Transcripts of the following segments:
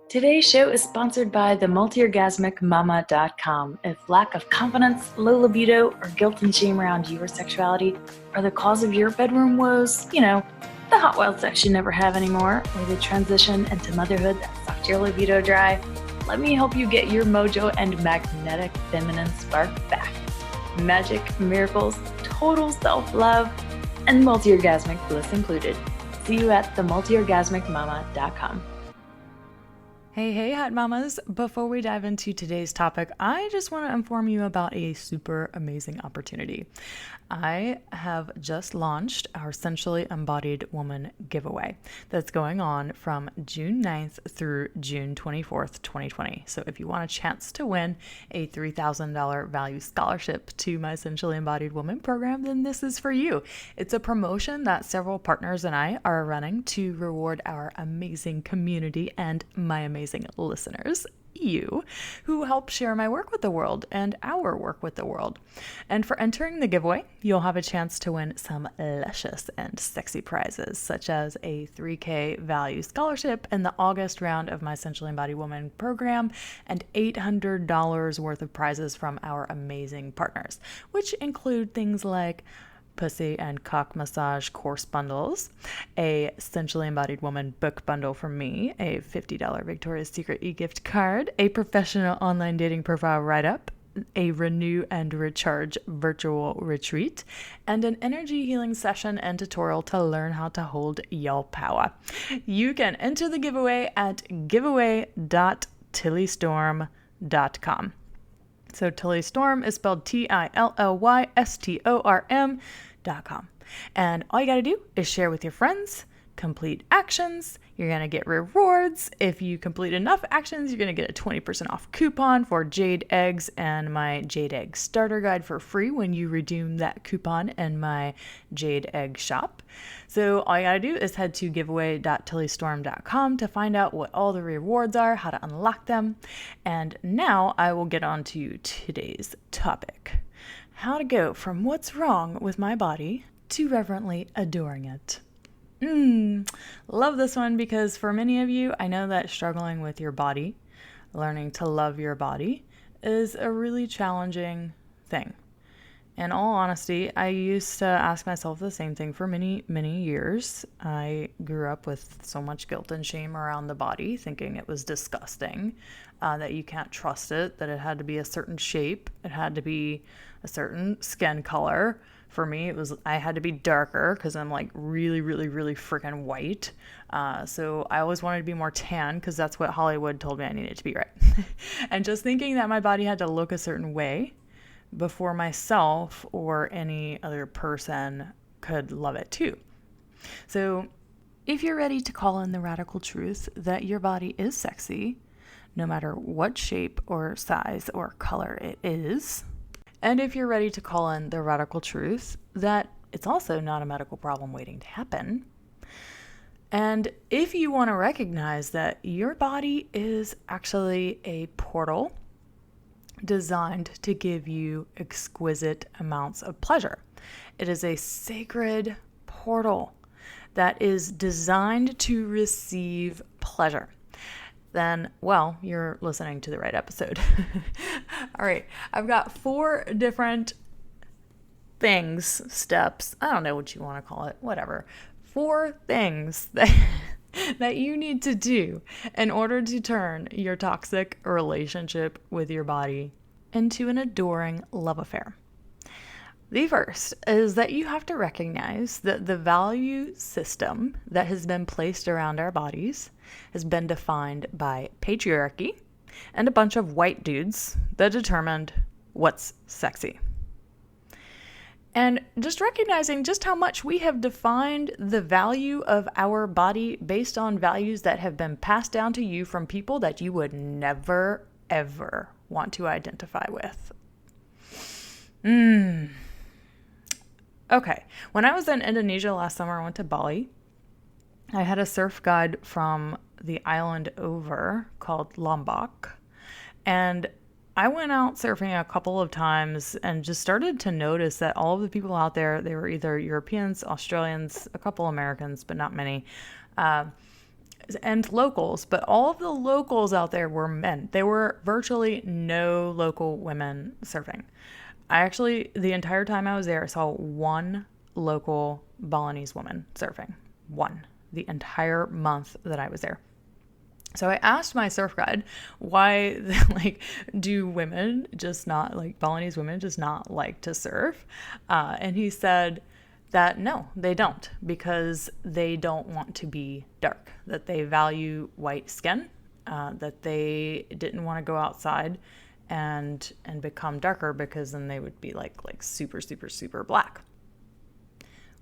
Today's show is sponsored by the multiorgasmicmama.com. If lack of confidence, low libido, or guilt and shame around your sexuality are the cause of your bedroom woes, the hot wild sex you never have anymore, or the transition into motherhood that sucked your libido dry, let me help you get your mojo and magnetic feminine spark back. Magic, miracles, total self-love, and multi-orgasmic bliss included. See you at themultiorgasmicmama.com. Hey, hot mamas. Before we dive into today's topic, I just want to inform you about a super amazing opportunity. I have just launched our Sensually Embodied Woman giveaway that's going on from June 9th through June 24th, 2020. So if you want a chance to win a $3,000 value scholarship to my Sensually Embodied Woman program, then this is for you. It's a promotion that several partners and I are running to reward our amazing community and my amazing listeners, you, who help share my work with the world and our work with the world. And for entering the giveaway, you'll have a chance to win some luscious and sexy prizes, such as a $3,000 value scholarship in the August round of my Sensually Embodied Woman program and $800 worth of prizes from our amazing partners, which include things like pussy and cock massage course bundles, a Sensually Embodied Woman book bundle from me, a $50 Victoria's Secret e-gift card, a professional online dating profile write-up, a renew and recharge virtual retreat, and an energy healing session and tutorial to learn how to hold your power. You can enter the giveaway at giveaway.tillystorm.com. So Tilly Storm is spelled TILLYSTORM.com. And all you got to do is share with your friends, complete actions. You're going to get rewards. If you complete enough actions, you're going to get a 20% off coupon for Jade Eggs and my Jade Egg Starter Guide for free when you redeem that coupon in my Jade Egg shop. So all you got to do is head to giveaway.tillystorm.com to find out what all the rewards are, how to unlock them. And now I will get on to today's topic. How to go from what's wrong with my body to reverently adoring it. Love this one because for many of you, I know that struggling with your body, learning to love your body, is a really challenging thing. In all honesty, I used to ask myself the same thing for many, many years. I grew up with so much guilt and shame around the body, thinking it was disgusting, that you can't trust it, that it had to be a certain shape, it had to be a certain skin color. For me, I had to be darker because I'm like really, really, really freaking white. So I always wanted to be more tan because that's what Hollywood told me I needed to be, right? And just thinking that my body had to look a certain way before myself or any other person could love it too. So if you're ready to call in the radical truth that your body is sexy, no matter what shape or size or color it is, and if you're ready to call in the radical truth that it's also not a medical problem waiting to happen, and if you want to recognize that your body is actually a portal designed to give you exquisite amounts of pleasure. It is a sacred portal that is designed to receive pleasure. Then, well, you're listening to the right episode. All right, I've got 4 different steps. I don't know what you want to call it, whatever. 4 things that you need to do in order to turn your toxic relationship with your body into an adoring love affair. The first is that you have to recognize that the value system that has been placed around our bodies has been defined by patriarchy and a bunch of white dudes that determined what's sexy. And just recognizing just how much we have defined the value of our body based on values that have been passed down to you from people that you would never, ever want to identify with. Okay, when I was in Indonesia last summer, I went to Bali. I had a surf guide from the island over called Lombok, and I went out surfing a couple of times and just started to notice that all of the people out there, they were either Europeans, Australians, a couple Americans, but not many. and locals, but all of the locals out there were men. There were virtually no local women surfing. I actually, the entire time I was there, I saw one local Balinese woman surfing. One. The entire month that I was there. So I asked my surf guide, why, like, do women just not, like, Balinese women just not like to surf? And he said that no, they don't, because they don't want to be dark, that they value white skin, that they didn't want to go outside and become darker, because then they would be like super, super, super black.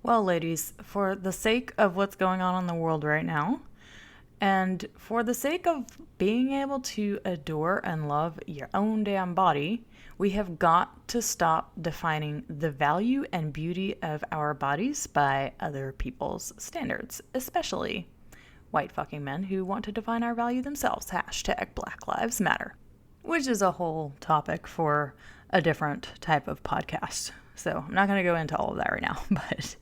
Well, ladies, for the sake of what's going on in the world right now, and for the sake of being able to adore and love your own damn body, we have got to stop defining the value and beauty of our bodies by other people's standards, especially white fucking men who want to define our value themselves. Hashtag Black Lives Matter, which is a whole topic for a different type of podcast. So I'm not going to go into all of that right now, but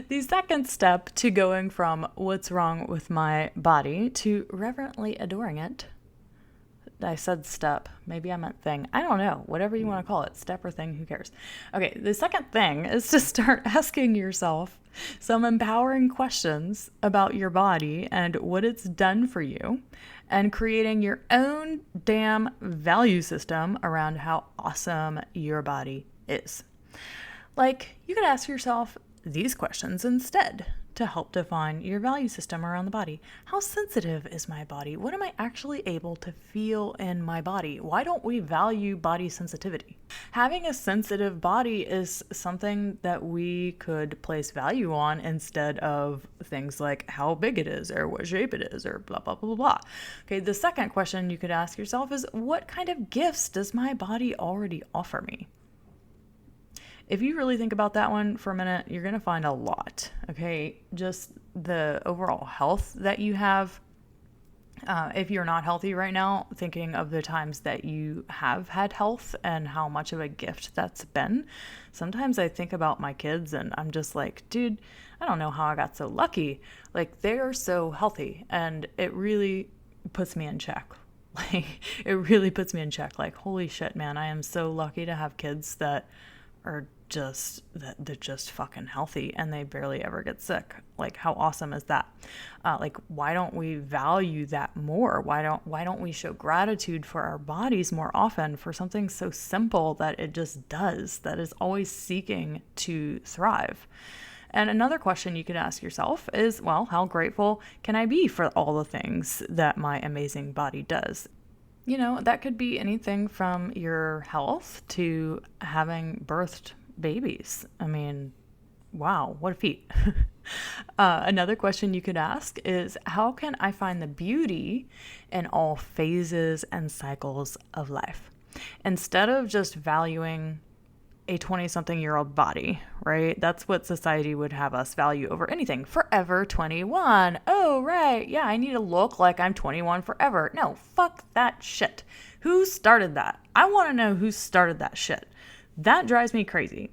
the second step to going from what's wrong with my body to reverently adoring it. I said step. Maybe I meant thing. I don't know. Whatever you want to call it. Step or thing. Who cares? Okay. The second thing is to start asking yourself some empowering questions about your body and what it's done for you, and creating your own damn value system around how awesome your body is. Like, you could ask yourself these questions instead to help define your value system around the body. How sensitive is my body? What am I actually able to feel in my body? Why don't we value body sensitivity? Having a sensitive body is something that we could place value on instead of things like how big it is or what shape it is or blah, blah, blah, blah, blah. Okay, the second question you could ask yourself is, what kind of gifts does my body already offer me? If you really think about that one for a minute, you're going to find a lot, okay? Just the overall health that you have. If you're not healthy right now, thinking of the times that you have had health and how much of a gift that's been. Sometimes I think about my kids and I'm just like, dude, I don't know how I got so lucky. Like, they're so healthy, and it really puts me in check. Like, it really puts me in check. Like, holy shit, man, I am so lucky to have kids that are just, that they're just fucking healthy and they barely ever get sick. Like, how awesome is that? Like, why don't we value that more? Why don't we show gratitude for our bodies more often, for something so simple that it just does, that is always seeking to thrive? And another question you could ask yourself is, well, how grateful can I be for all the things that my amazing body does? You know, that could be anything from your health to having birthed babies. I mean, wow, what a feat. Another question you could ask is, how can I find the beauty in all phases and cycles of life? Instead of just valuing a 20-something-year-old body, right? That's what society would have us value over anything. Forever 21. Oh, right. Yeah, I need to look like I'm 21 forever. No, fuck that shit. Who started that? I want to know who started that shit. That drives me crazy.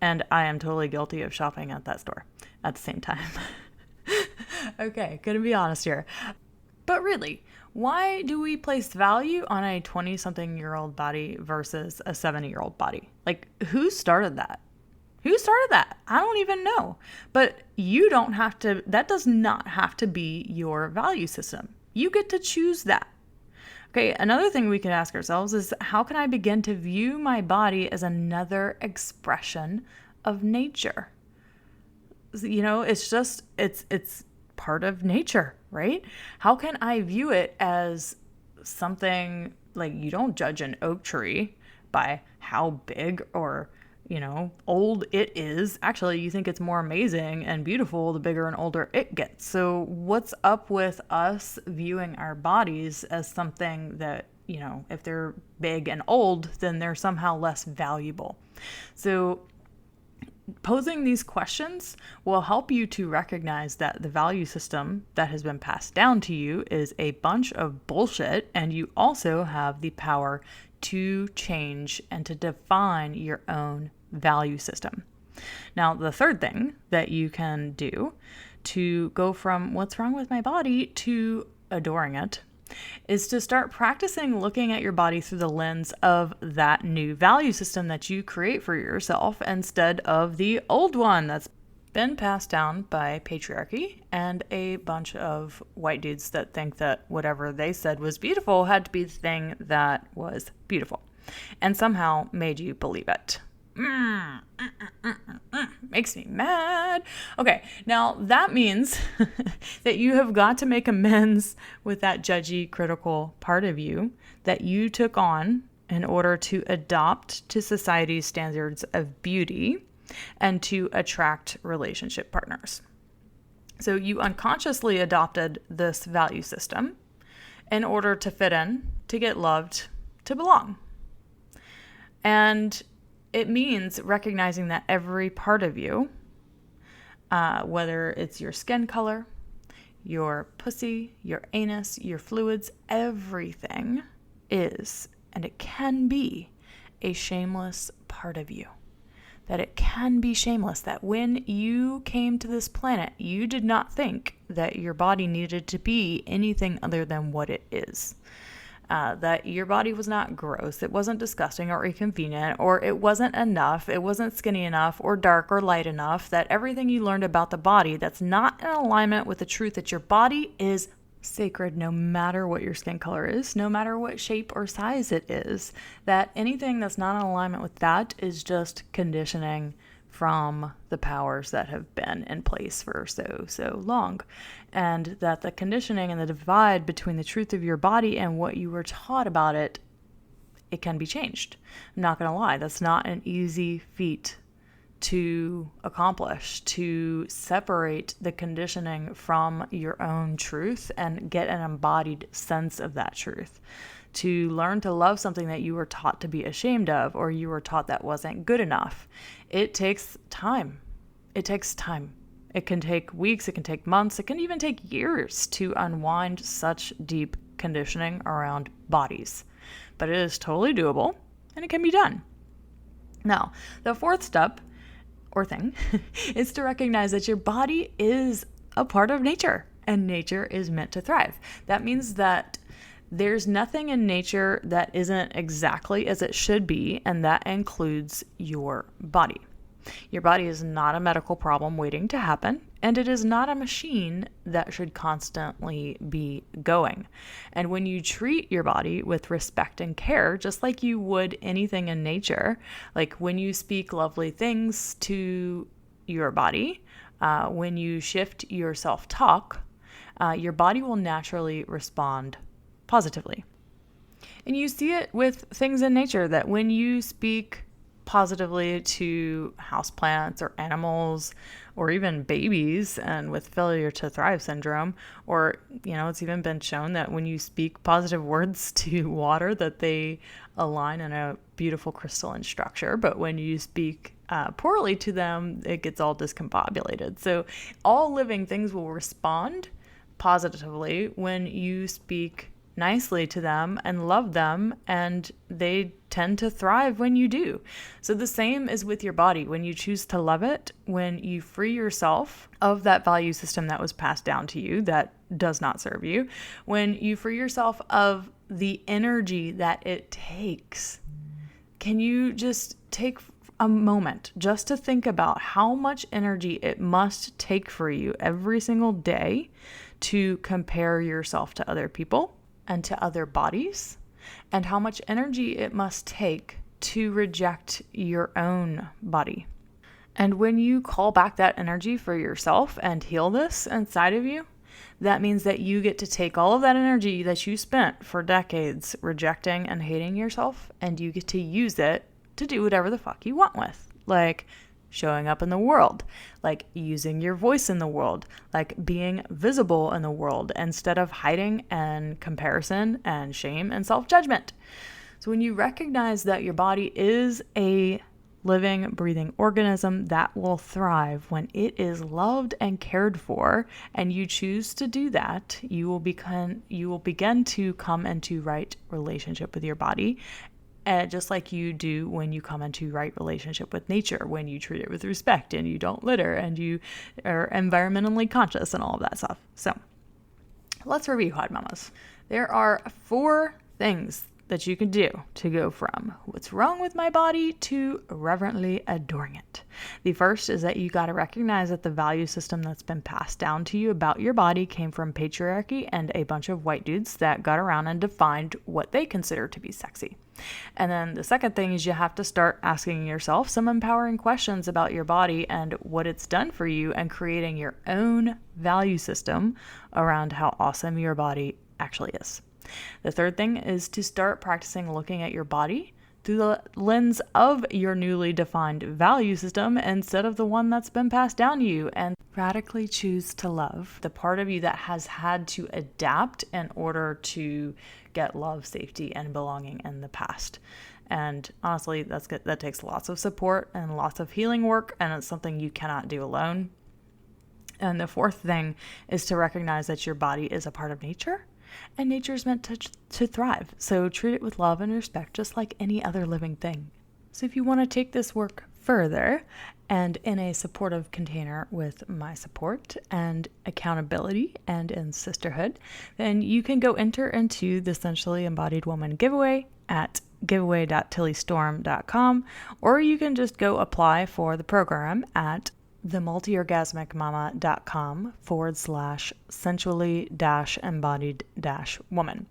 And I am totally guilty of shopping at that store at the same time. Okay, gonna be honest here. But really, why do we place value on a 20-something-year-old body versus a 70-year-old body? Like, who started that? Who started that? I don't even know. But you don't have to, that does not have to be your value system. You get to choose that. Okay, another thing we can ask ourselves is, how can I begin to view my body as another expression of nature? You know, it's just, it's part of nature, right? How can I view it as something, like, you don't judge an oak tree by how big or, you know, old it is. Actually, you think it's more amazing and beautiful the bigger and older it gets. So what's up with us viewing our bodies as something that, you know, if they're big and old, then they're somehow less valuable? So posing these questions will help you to recognize that the value system that has been passed down to you is a bunch of bullshit, and you also have the power to change and to define your own value system. Now, the third thing that you can do to go from what's wrong with my body to adoring it is to start practicing looking at your body through the lens of that new value system that you create for yourself instead of the old one that's been passed down by patriarchy and a bunch of white dudes that think that whatever they said was beautiful had to be the thing that was beautiful and somehow made you believe it. Makes me mad. Okay, now that means that you have got to make amends with that judgy, critical part of you that you took on in order to adopt to society's standards of beauty and to attract relationship partners. So you unconsciously adopted this value system in order to fit in, to get loved, to belong. And it means recognizing that every part of you, whether it's your skin color, your pussy, your anus, your fluids, everything is, and it can be, a shameless part of you. That it can be shameless, that when you came to this planet, you did not think that your body needed to be anything other than what it is. That your body was not gross, it wasn't disgusting or inconvenient, or it wasn't enough, it wasn't skinny enough or dark or light enough, that everything you learned about the body that's not in alignment with the truth that your body is sacred no matter what your skin color is, no matter what shape or size it is, that anything that's not in alignment with that is just conditioning from the powers that have been in place for so long. And that the conditioning and the divide between the truth of your body and what you were taught about it, it can be changed. I'm not going to lie, that's not an easy feat to accomplish, to separate the conditioning from your own truth and get an embodied sense of that truth. To learn to love something that you were taught to be ashamed of, or you were taught that wasn't good enough. It takes time. It takes time. It can take weeks, it can take months, it can even take years to unwind such deep conditioning around bodies. But it is totally doable, and it can be done. Now, the fourth step, or thing, is to recognize that your body is a part of nature, and nature is meant to thrive. That means that there's nothing in nature that isn't exactly as it should be, and that includes your body. Your body is not a medical problem waiting to happen, and it is not a machine that should constantly be going. And when you treat your body with respect and care, just like you would anything in nature, like when you speak lovely things to your body, when you shift your self-talk, your body will naturally respond positively. And you see it with things in nature that when you speak positively to houseplants or animals or even babies and with failure to thrive syndrome, or, it's even been shown that when you speak positive words to water that they align in a beautiful crystalline structure, but when you speak poorly to them, it gets all discombobulated. So all living things will respond positively when you speak nicely to them and love them, and they tend to thrive when you do. So the same is with your body. When you choose to love it, when you free yourself of that value system that was passed down to you that does not serve you, when you free yourself of the energy that it takes, can you just take a moment just to think about how much energy it must take for you every single day to compare yourself to other people and to other bodies, and how much energy it must take to reject your own body. And when you call back that energy for yourself and heal this inside of you, that means that you get to take all of that energy that you spent for decades rejecting and hating yourself, and you get to use it to do whatever the fuck you want with. Like showing up in the world, like using your voice in the world, like being visible in the world instead of hiding and comparison and shame and self-judgment. So when you recognize that your body is a living, breathing organism that will thrive when it is loved and cared for, and you choose to do that, you will begin to come into right relationship with your body just like you do when you come into right relationship with nature, when you treat it with respect and you don't litter and you are environmentally conscious and all of that stuff. So let's review, Hot Mamas. There are 4 things that you can do to go from what's wrong with my body to reverently adoring it. The first is that you got to recognize that the value system that's been passed down to you about your body came from patriarchy and a bunch of white dudes that got around and defined what they consider to be sexy. And then the second thing is you have to start asking yourself some empowering questions about your body and what it's done for you, and creating your own value system around how awesome your body actually is. The third thing is to start practicing looking at your body through the lens of your newly defined value system instead of the one that's been passed down to you, and radically choose to love the part of you that has had to adapt in order to get love, safety, and belonging in the past. And honestly, that takes lots of support and lots of healing work, and it's something you cannot do alone. And the fourth thing is to recognize that your body is a part of nature, and nature is meant to thrive. So treat it with love and respect, just like any other living thing. So if you want to take this work further and in a supportive container with my support and accountability and in sisterhood, then you can go enter into the Essentially Embodied Woman giveaway at giveaway.tillystorm.com, or you can just go apply for the program at themultiorgasmicmama.com/sensually-embodied-woman.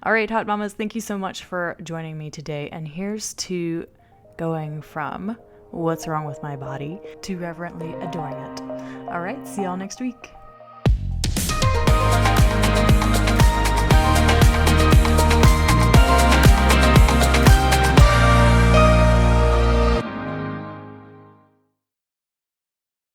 All right, Hot Mamas, thank you so much for joining me today. And here's to going from what's wrong with my body to reverently adoring it. All right, see y'all next week.